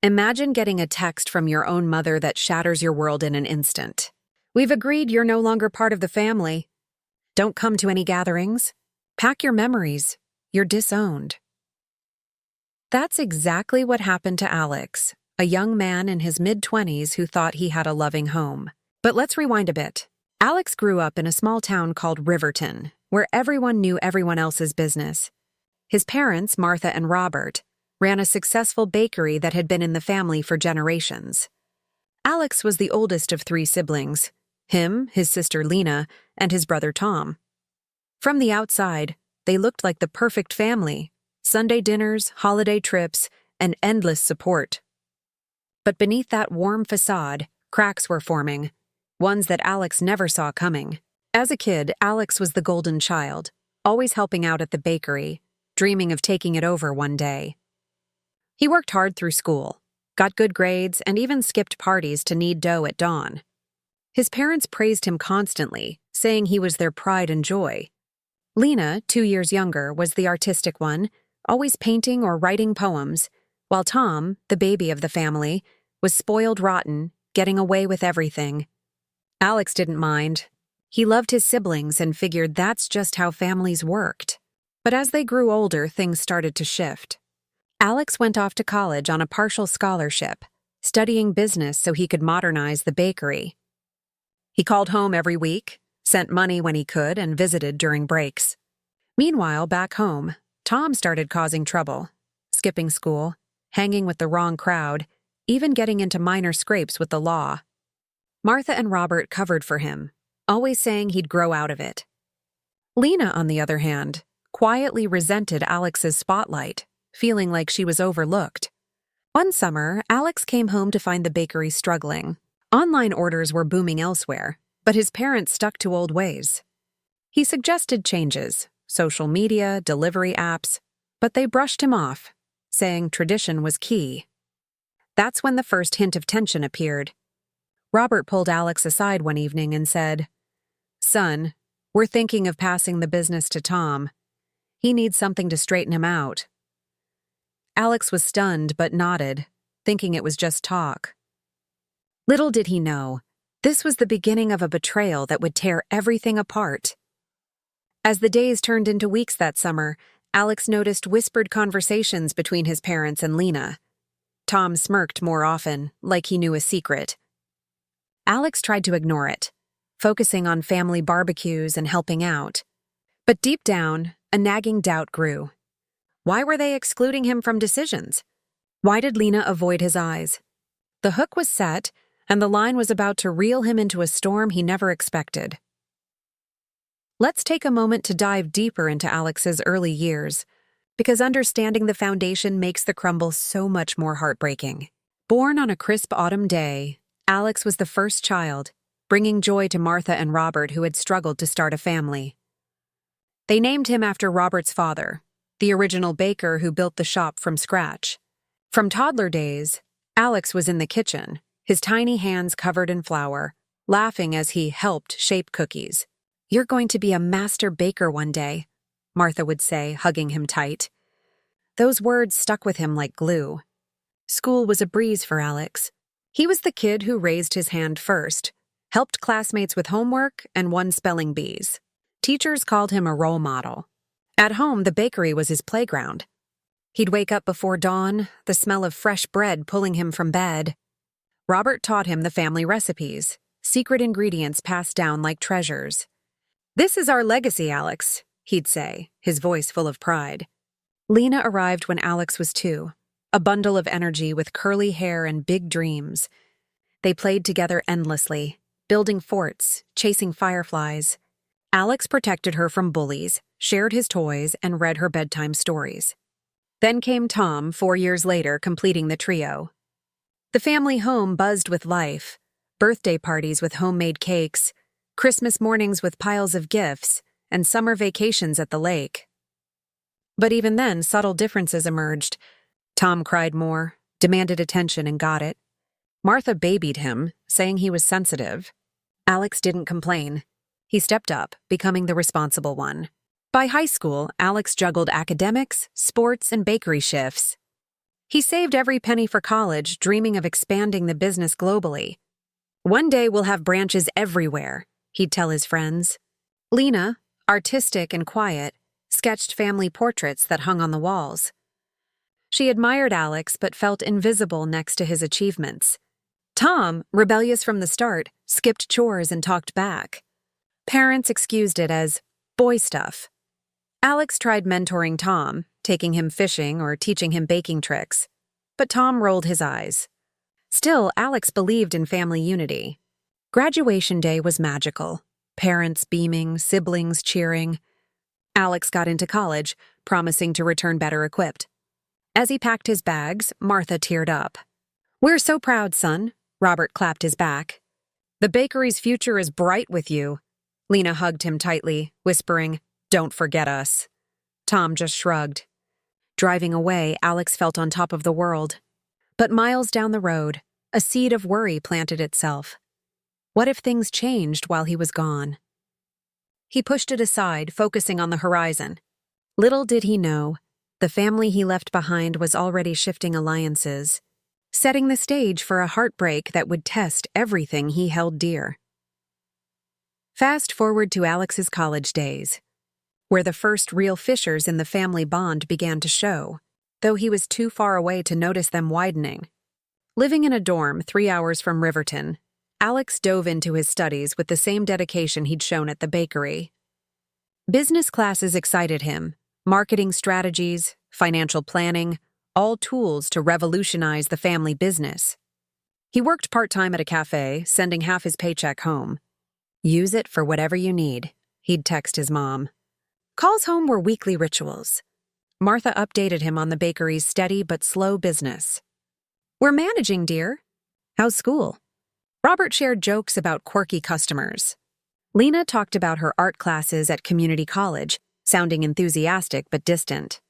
Imagine getting a text from your own mother that shatters your world in an instant. We've agreed you're no longer part of the family. Don't come to any gatherings. Pack your memories. You're disowned. That's exactly what happened to Alex, a young man in his mid-20s who thought he had a loving home. But let's rewind a bit. Alex grew up in a small town called Riverton, where everyone knew everyone else's business. His parents, Martha and Robert, ran a successful bakery that had been in the family for generations. Alex was the oldest of 3 siblings, him, his sister Lena, and his brother Tom. From the outside, they looked like the perfect family: Sunday dinners, holiday trips, and endless support. But beneath that warm facade, cracks were forming, ones that Alex never saw coming. As a kid, Alex was the golden child, always helping out at the bakery, dreaming of taking it over one day. He worked hard through school, got good grades, and even skipped parties to knead dough at dawn. His parents praised him constantly, saying he was their pride and joy. Lena, 2 years younger, was the artistic one, always painting or writing poems, while Tom, the baby of the family, was spoiled rotten, getting away with everything. Alex didn't mind. He loved his siblings and figured that's just how families worked. But as they grew older, things started to shift. Alex went off to college on a partial scholarship, studying business so he could modernize the bakery. He called home every week, sent money when he could, and visited during breaks. Meanwhile, back home, Tom started causing trouble, skipping school, hanging with the wrong crowd, even getting into minor scrapes with the law. Martha and Robert covered for him, always saying he'd grow out of it. Lena, on the other hand, quietly resented Alex's spotlight, feeling like she was overlooked. One summer, Alex came home to find the bakery struggling. Online orders were booming elsewhere, but his parents stuck to old ways. He suggested changes, social media, delivery apps, but they brushed him off, saying tradition was key. That's when the first hint of tension appeared. Robert pulled Alex aside one evening and said, "Son, we're thinking of passing the business to Tom. He needs something to straighten him out." Alex was stunned but nodded, thinking it was just talk. Little did he know, this was the beginning of a betrayal that would tear everything apart. As the days turned into weeks that summer, Alex noticed whispered conversations between his parents and Lena. Tom smirked more often, like he knew a secret. Alex tried to ignore it, focusing on family barbecues and helping out. But deep down, a nagging doubt grew. Why were they excluding him from decisions? Why did Lena avoid his eyes? The hook was set, and the line was about to reel him into a storm he never expected. Let's take a moment to dive deeper into Alex's early years, because understanding the foundation makes the crumble so much more heartbreaking. Born on a crisp autumn day, Alex was the first child, bringing joy to Martha and Robert, who had struggled to start a family. They named him after Robert's father, the original baker who built the shop from scratch. From toddler days, Alex was in the kitchen, his tiny hands covered in flour, laughing as he helped shape cookies. "You're going to be a master baker one day," Martha would say, hugging him tight. Those words stuck with him like glue. School was a breeze for Alex. He was the kid who raised his hand first, helped classmates with homework, and won spelling bees. Teachers called him a role model. At home, the bakery was his playground. He'd wake up before dawn, the smell of fresh bread pulling him from bed. Robert taught him the family recipes, secret ingredients passed down like treasures. "This is our legacy, Alex," he'd say, his voice full of pride. Lena arrived when Alex was 2, a bundle of energy with curly hair and big dreams. They played together endlessly, building forts, chasing fireflies. Alex protected her from bullies, shared his toys, and read her bedtime stories. Then came Tom, 4 years later, completing the trio. The family home buzzed with life, birthday parties with homemade cakes, Christmas mornings with piles of gifts, and summer vacations at the lake. But even then, subtle differences emerged. Tom cried more, demanded attention, and got it. Martha babied him, saying he was sensitive. Alex didn't complain. He stepped up, becoming the responsible one. By high school, Alex juggled academics, sports, and bakery shifts. He saved every penny for college, dreaming of expanding the business globally. One day we'll have branches everywhere, he'd tell his friends. Lena, artistic and quiet, sketched family portraits that hung on the walls. She admired Alex but felt invisible next to his achievements. Tom, rebellious from the start, skipped chores and talked back. Parents excused it as boy stuff. Alex tried mentoring Tom, taking him fishing or teaching him baking tricks, but Tom rolled his eyes. Still, Alex believed in family unity. Graduation day was magical. Parents beaming, siblings cheering. Alex got into college, promising to return better equipped. As he packed his bags, Martha teared up. "We're so proud, son," Robert clapped his back. "The bakery's future is bright with you." Lena hugged him tightly, whispering, "Don't forget us." Tom just shrugged. Driving away, Alex felt on top of the world. But miles down the road, a seed of worry planted itself. What if things changed while he was gone? He pushed it aside, focusing on the horizon. Little did he know, the family he left behind was already shifting alliances, setting the stage for a heartbreak that would test everything he held dear. Fast forward to Alex's college days, where the first real fissures in the family bond began to show, though he was too far away to notice them widening. Living in a dorm 3 hours from Riverton, Alex dove into his studies with the same dedication he'd shown at the bakery. Business classes excited him, marketing strategies, financial planning, all tools to revolutionize the family business. He worked part-time at a cafe, sending half his paycheck home. "Use it for whatever you need," he'd text his mom. Calls home were weekly rituals. Martha updated him on the bakery's steady but slow business. "We're managing, dear. How's school?" Robert shared jokes about quirky customers. Lena talked about her art classes at community college, sounding enthusiastic but distant.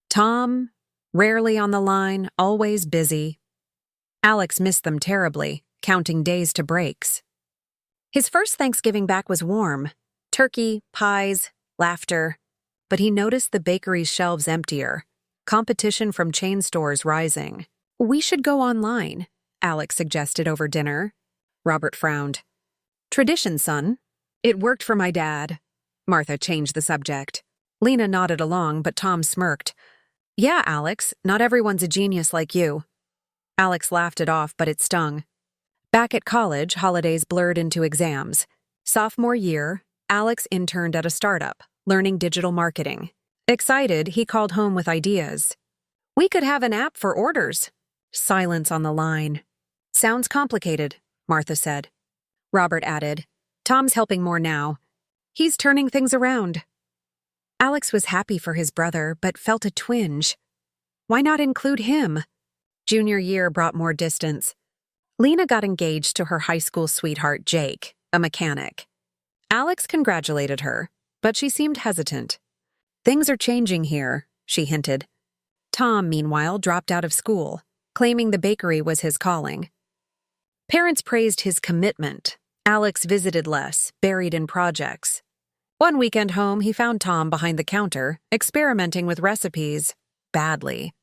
Tom, rarely on the line, always busy. Alex missed them terribly, counting days to breaks. His first Thanksgiving back was warm. Turkey, pies, laughter. But he noticed the bakery's shelves emptier, competition from chain stores rising. "We should go online," Alex suggested over dinner. Robert frowned. "Tradition, son. It worked for my dad." Martha changed the subject. Lena nodded along, but Tom smirked. "Yeah, Alex, not everyone's a genius like you." Alex laughed it off, but it stung. Back at college, holidays blurred into exams. Sophomore year, Alex interned at a startup, learning digital marketing. Excited, he called home with ideas. "We could have an app for orders." Silence on the line. "Sounds complicated," Martha said. Robert added, "Tom's helping more now. He's turning things around." Alex was happy for his brother, but felt a twinge. Why not include him? Junior year brought more distance. Lena got engaged to her high school sweetheart, Jake, a mechanic. Alex congratulated her, but she seemed hesitant. "Things are changing here," she hinted. Tom, meanwhile, dropped out of school, claiming the bakery was his calling. Parents praised his commitment. Alex visited less, buried in projects. One weekend home, he found Tom behind the counter, experimenting with recipes. Badly.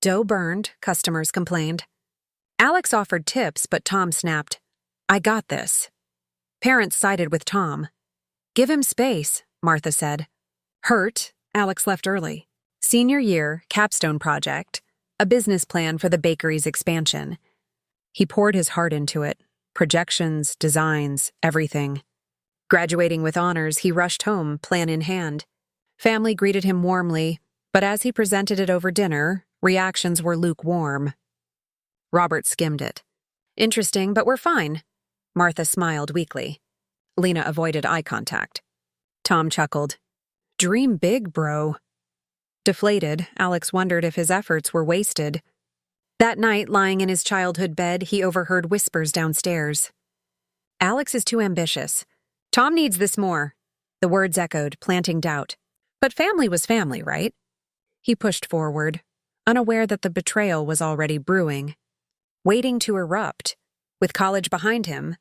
Dough burned, customers complained. Alex offered tips, but Tom snapped, "I got this." Parents sided with Tom. "Give him space," Martha said. Hurt, Alex left early. Senior year, capstone project, a business plan for the bakery's expansion. He poured his heart into it, projections, designs, everything. Graduating with honors, he rushed home, plan in hand. Family greeted him warmly, but as he presented it over dinner, reactions were lukewarm. Robert skimmed it. "Interesting, but we're fine." Martha smiled weakly. Lena avoided eye contact. Tom chuckled. "Dream big, bro." Deflated, Alex wondered if his efforts were wasted. That night, lying in his childhood bed, he overheard whispers downstairs. "Alex is too ambitious. Tom needs this more." The words echoed, planting doubt. But family was family, right? He pushed forward, unaware that the betrayal was already brewing, waiting to erupt. With college behind him,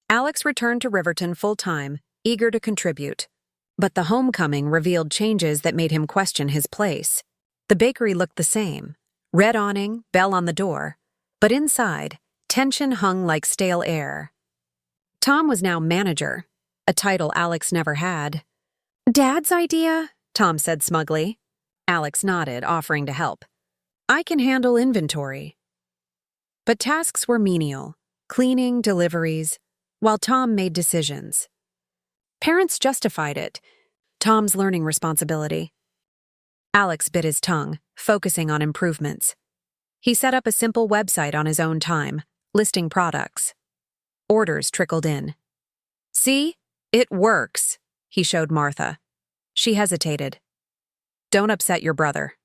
Alex returned to Riverton full-time, eager to contribute. But the homecoming revealed changes that made him question his place. The bakery looked the same. Red awning, bell on the door, but inside, tension hung like stale air. Tom was now manager, a title Alex never had. "Dad's idea?" Tom said smugly. Alex nodded, offering to help. "I can handle inventory." But tasks were menial, cleaning, deliveries, while Tom made decisions. Parents justified it, Tom's learning responsibility. Alex bit his tongue, focusing on improvements. He set up a simple website on his own time, listing products. Orders trickled in. "See? It works," he showed Martha. She hesitated. "Don't upset your brother."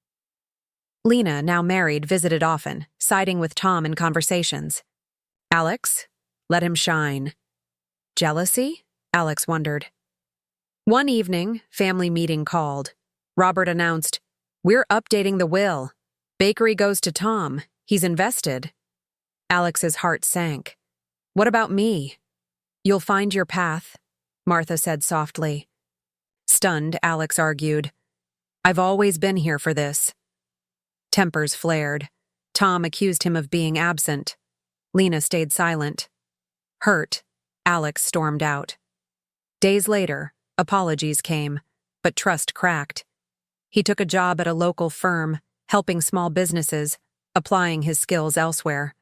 Lena, now married, visited often, siding with Tom in conversations. "Alex? Let him shine." Jealousy? Alex wondered. One evening, family meeting called. Robert announced, "We're updating the will. Bakery goes to Tom. He's invested." Alex's heart sank. "What about me?" "You'll find your path," Martha said softly. Stunned, Alex argued, "I've always been here for this." Tempers flared. Tom accused him of being absent. Lena stayed silent. Hurt, Alex stormed out. Days later, apologies came, but trust cracked. He took a job at a local firm, helping small businesses, applying his skills elsewhere.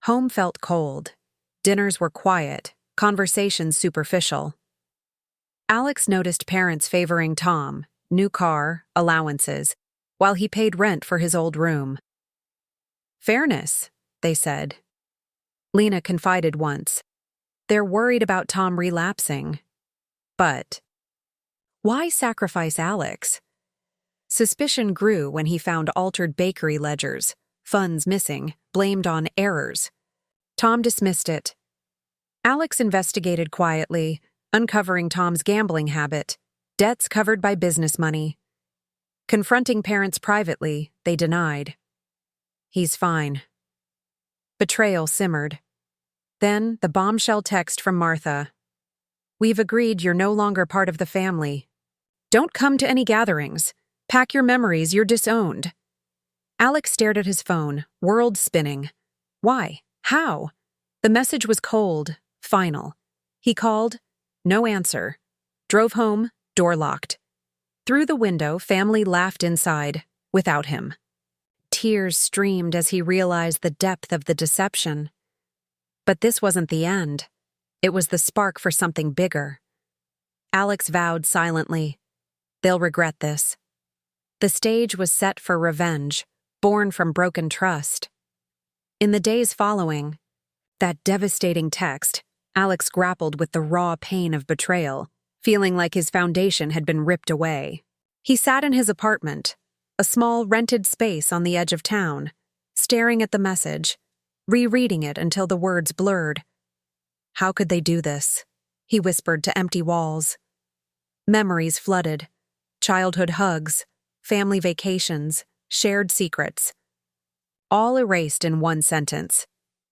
Home felt cold. Dinners were quiet, conversations superficial. Alex noticed parents favoring Tom, new car, allowances, while he paid rent for his old room. "Fairness," they said. Lena confided once. "They're worried about Tom relapsing." But why sacrifice Alex? Suspicion grew when he found altered bakery ledgers, funds missing, blamed on errors. Tom dismissed it. Alex investigated quietly, uncovering Tom's gambling habit, debts covered by business money. Confronting parents privately, they denied. "He's fine." Betrayal simmered. Then the bombshell text from Martha. "We've agreed you're no longer part of the family. Don't come to any gatherings. Pack your memories, you're disowned." Alex stared at his phone, world spinning. Why? How? The message was cold, final. He called, no answer. Drove home, door locked. Through the window, family laughed inside, without him. Tears streamed as he realized the depth of the deception. But this wasn't the end. It was the spark for something bigger. Alex vowed silently, "They'll regret this." The stage was set for revenge, born from broken trust. In the days following that devastating text, Alex grappled with the raw pain of betrayal, feeling like his foundation had been ripped away. He sat in his apartment, a small rented space on the edge of town, staring at the message, rereading it until the words blurred. How could they do this? He whispered to empty walls. Memories flooded. Childhood hugs, family vacations, shared secrets. All erased in one sentence.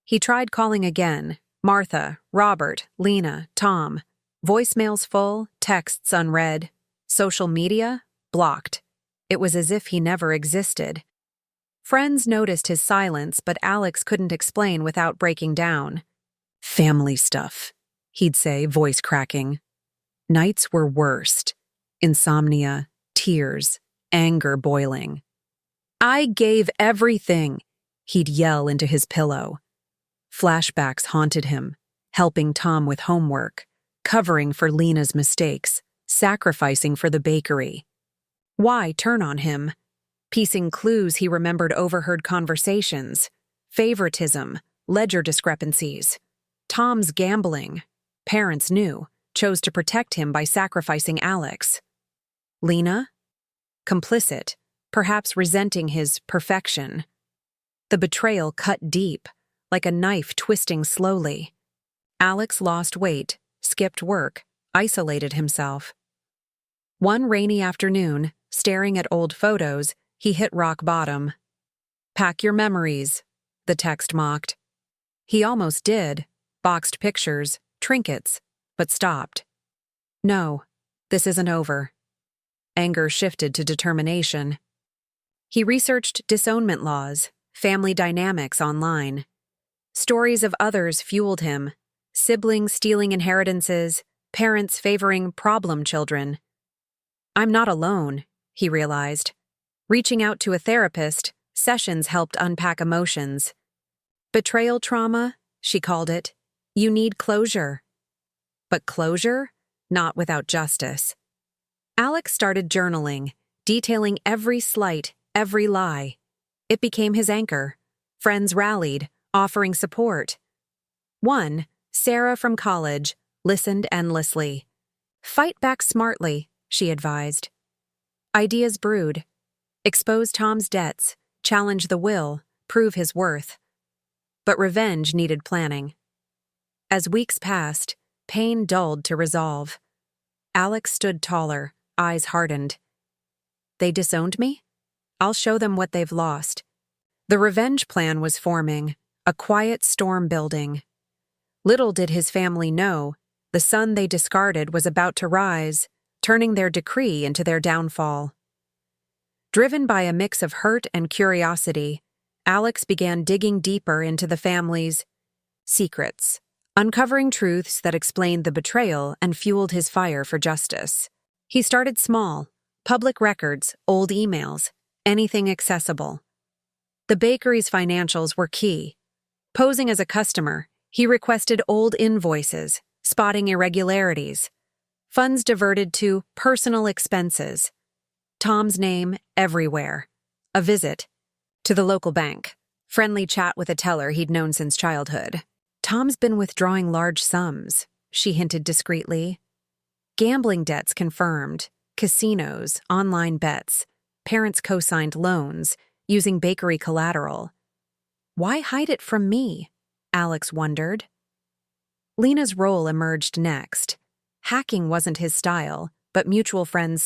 He tried calling again. Martha, Robert, Lena, Tom. Voicemails full, texts unread. Social media? Blocked. It was as if he never existed. Friends noticed his silence, but Alex couldn't explain without breaking down. "Family stuff," he'd say, voice cracking. Nights were worst. Insomnia, tears, anger boiling. "I gave everything," he'd yell into his pillow. Flashbacks haunted him, helping Tom with homework, covering for Lena's mistakes, sacrificing for the bakery. Why turn on him? Piecing clues he remembered overheard conversations, favoritism, ledger discrepancies. Tom's gambling. Parents knew, chose to protect him by sacrificing Alex. Lena? Complicit, perhaps resenting his perfection. The betrayal cut deep, like a knife twisting slowly. Alex lost weight, skipped work, isolated himself. One rainy afternoon, staring at old photos, he hit rock bottom. "Pack your memories," the text mocked. He almost did, boxed pictures, trinkets, but stopped. No, this isn't over. Anger shifted to determination. He researched disownment laws, family dynamics online. Stories of others fueled him, siblings stealing inheritances, parents favoring problem children. I'm not alone, he realized. Reaching out to a therapist, sessions helped unpack emotions. Betrayal trauma, she called it. You need closure. But closure? Not without justice. Alex started journaling, detailing every slight, every lie. It became his anchor. Friends rallied, offering support. One, Sarah from college, listened endlessly. Fight back smartly, she advised. Ideas brewed. Expose Tom's debts, challenge the will, prove his worth. But revenge needed planning. As weeks passed, pain dulled to resolve. Alex stood taller, eyes hardened. They disowned me? I'll show them what they've lost. The revenge plan was forming, a quiet storm building. Little did his family know, the sun they discarded was about to rise, turning their decree into their downfall. Driven by a mix of hurt and curiosity, Alex began digging deeper into the family's secrets, uncovering truths that explained the betrayal and fueled his fire for justice. He started small, public records, old emails, anything accessible. The bakery's financials were key. Posing as a customer, he requested old invoices, spotting irregularities. Funds diverted to personal expenses. Tom's name everywhere. A visit to the local bank. Friendly chat with a teller he'd known since childhood. Tom's been withdrawing large sums, she hinted discreetly. Gambling debts confirmed. Casinos, online bets. Parents co-signed loans, using bakery collateral. Why hide it from me? Alex wondered. Lena's role emerged next. Hacking wasn't his style, but mutual friends